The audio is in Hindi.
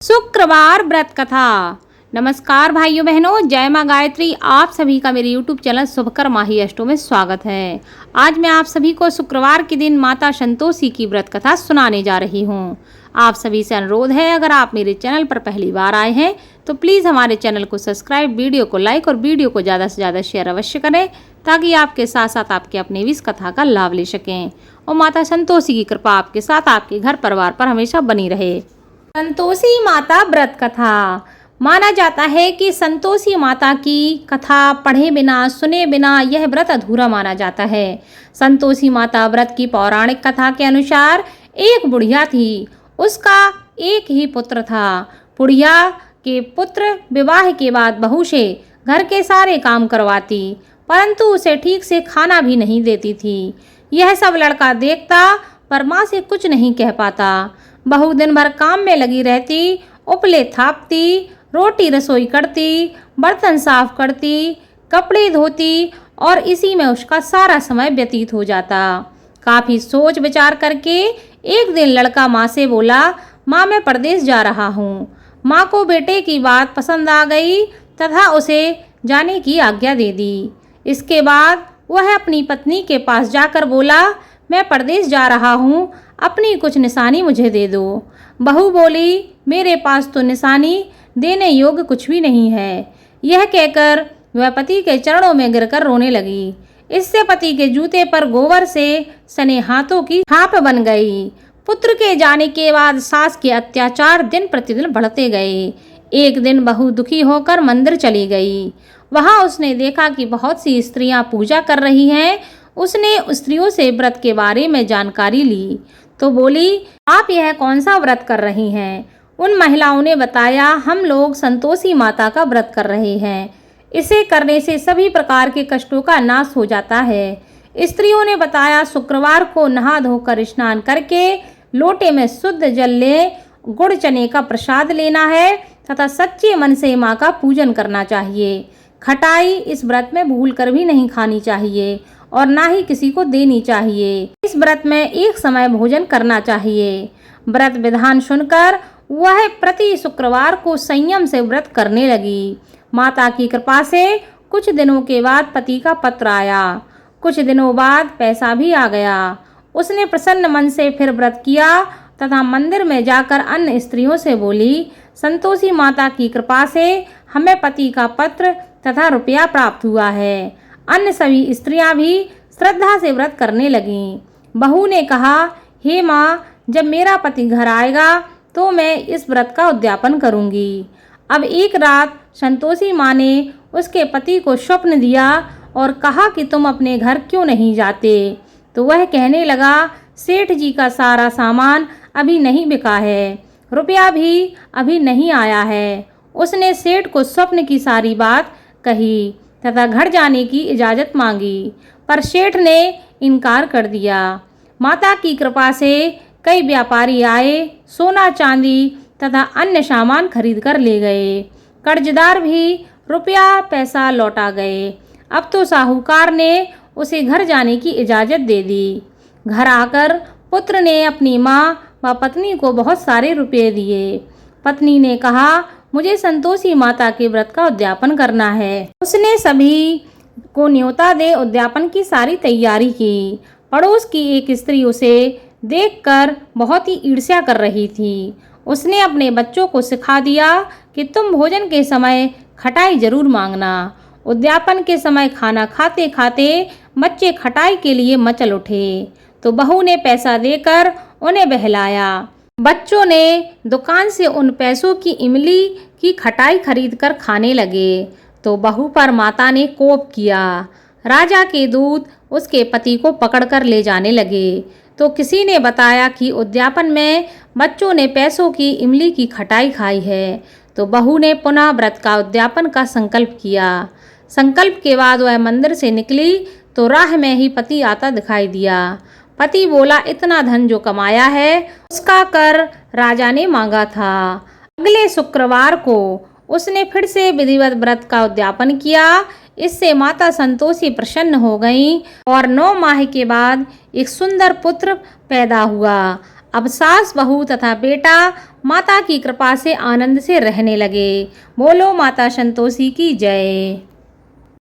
शुक्रवार व्रत कथा। नमस्कार भाइयों बहनों, जय माँ गायत्री। आप सभी का मेरे YouTube चैनल शुभकर माही अष्टों में स्वागत है। आज मैं आप सभी को शुक्रवार के दिन माता संतोषी की व्रत कथा सुनाने जा रही हूँ। आप सभी से अनुरोध है, अगर आप मेरे चैनल पर पहली बार आए हैं तो प्लीज़ हमारे चैनल को सब्सक्राइब, वीडियो को लाइक और वीडियो को ज़्यादा से ज़्यादा शेयर अवश्य करें, ताकि आपके साथ साथ आपके अपने भी इस कथा का लाभ ले सकें और माता संतोषी की कृपा आपके साथ, आपके घर परिवार पर हमेशा बनी रहे। संतोषी माता व्रत कथा। माना जाता है कि संतोषी माता की कथा पढ़े बिना, सुने बिना यह व्रत अधूरा माना जाता है। संतोषी माता व्रत की पौराणिक कथा के अनुसार एक बुढ़िया थी, उसका एक ही पुत्र था। बुढ़िया के पुत्र विवाह के बाद बहू से घर के सारे काम करवाती, परंतु उसे ठीक से खाना भी नहीं देती थी। यह सब लड़का देखता पर माँ से कुछ नहीं कह पाता। बहू दिन भर काम में लगी रहती, उपले थापती, रोटी रसोई करती, बर्तन साफ करती, कपड़े धोती और इसी में उसका सारा समय व्यतीत हो जाता। काफ़ी सोच विचार करके एक दिन लड़का माँ से बोला, माँ मैं परदेश जा रहा हूँ। माँ को बेटे की बात पसंद आ गई तथा उसे जाने की आज्ञा दे दी। इसके बाद वह अपनी पत्नी के पास जाकर बोला, मैं परदेश जा रहा हूँ, अपनी कुछ निशानी मुझे दे दो। बहू बोली, मेरे पास तो निशानी देने योग्य कुछ भी नहीं है। यह कहकर वह पति के चरणों में गिरकर रोने लगी। इससे पति के जूते पर गोबर से सने हाथों की छाप बन गई। पुत्र के जाने के बाद सास के अत्याचार दिन प्रतिदिन बढ़ते गए। एक दिन बहू दुखी होकर मंदिर चली गई। वहां उसने देखा कि बहुत सी स्त्रियां पूजा कर रही हैं। उसने स्त्रियों से व्रत के बारे में जानकारी ली तो बोली, आप यह कौन सा व्रत कर रही हैं? उन महिलाओं ने बताया, हम लोग संतोषी माता का व्रत कर रहे हैं। इसे करने से सभी प्रकार के कष्टों का नाश हो जाता है। स्त्रियों ने बताया, शुक्रवार को नहा धोकर स्नान करके लोटे में शुद्ध जल ले, गुड़ चने का प्रसाद लेना है तथा सच्चे मन से माँ का पूजन करना चाहिए। खटाई इस व्रत में भूल कर भी नहीं खानी चाहिए और ना ही किसी को देनी चाहिए। इस व्रत में एक समय भोजन करना चाहिए। व्रत विधान सुनकर वह प्रति शुक्रवार को संयम से व्रत करने लगी। माता की कृपा से कुछ दिनों के बाद पति का पत्र आया। कुछ दिनों बाद पैसा भी आ गया। उसने प्रसन्न मन से फिर व्रत किया तथा मंदिर में जाकर अन्य स्त्रियों से बोली, संतोषी माता की कृपा से हमें पति का पत्र तथा रुपया प्राप्त हुआ है। अन्य सभी स्त्रियां भी श्रद्धा से व्रत करने लगीं। बहू ने कहा, हे माँ, जब मेरा पति घर आएगा तो मैं इस व्रत का उद्यापन करूंगी। अब एक रात संतोषी माँ ने उसके पति को स्वप्न दिया और कहा कि तुम अपने घर क्यों नहीं जाते? तो वह कहने लगा, सेठ जी का सारा सामान अभी नहीं बिका है, रुपया भी अभी नहीं आया है। उसने सेठ को स्वप्न की सारी बात कही तथा घर जाने की इजाज़त मांगी, पर सेठ ने इनकार कर दिया। माता की कृपा से कई व्यापारी आए, सोना चांदी तथा अन्य सामान खरीद कर ले गए। कर्जदार भी रुपया पैसा लौटा गए। अब तो साहूकार ने उसे घर जाने की इजाज़त दे दी। घर आकर पुत्र ने अपनी माँ व पत्नी को बहुत सारे रुपये दिए। पत्नी ने कहा, मुझे संतोषी माता के व्रत का उद्यापन करना है। उसने सभी को न्योता दे उद्यापन की सारी तैयारी की। पड़ोस की एक स्त्री उसे देखकर बहुत ही ईर्ष्या कर रही थी। उसने अपने बच्चों को सिखा दिया कि तुम भोजन के समय खटाई जरूर मांगना। उद्यापन के समय खाना खाते खाते बच्चे खटाई के लिए मचल उठे तो बहू ने पैसा देकर उन्हें बहलाया। बच्चों ने दुकान से उन पैसों की इमली की खटाई खरीद कर खाने लगे तो बहू पर माता ने कोप किया। राजा के दूत उसके पति को पकड़कर ले जाने लगे तो किसी ने बताया कि उद्यापन में बच्चों ने पैसों की इमली की खटाई खाई है। तो बहू ने पुनः व्रत का उद्यापन का संकल्प किया। संकल्प के बाद वह मंदिर से निकली तो राह में ही पति आता दिखाई दिया। पति बोला, इतना धन जो कमाया है उसका कर राजा ने मांगा था। अगले शुक्रवार को उसने फिर से विधिवत व्रत का उद्यापन किया। इससे माता संतोषी प्रसन्न हो गईं और 9 माह के बाद एक सुंदर पुत्र पैदा हुआ। अब सास बहू तथा बेटा माता की कृपा से आनंद से रहने लगे। बोलो माता संतोषी की जय।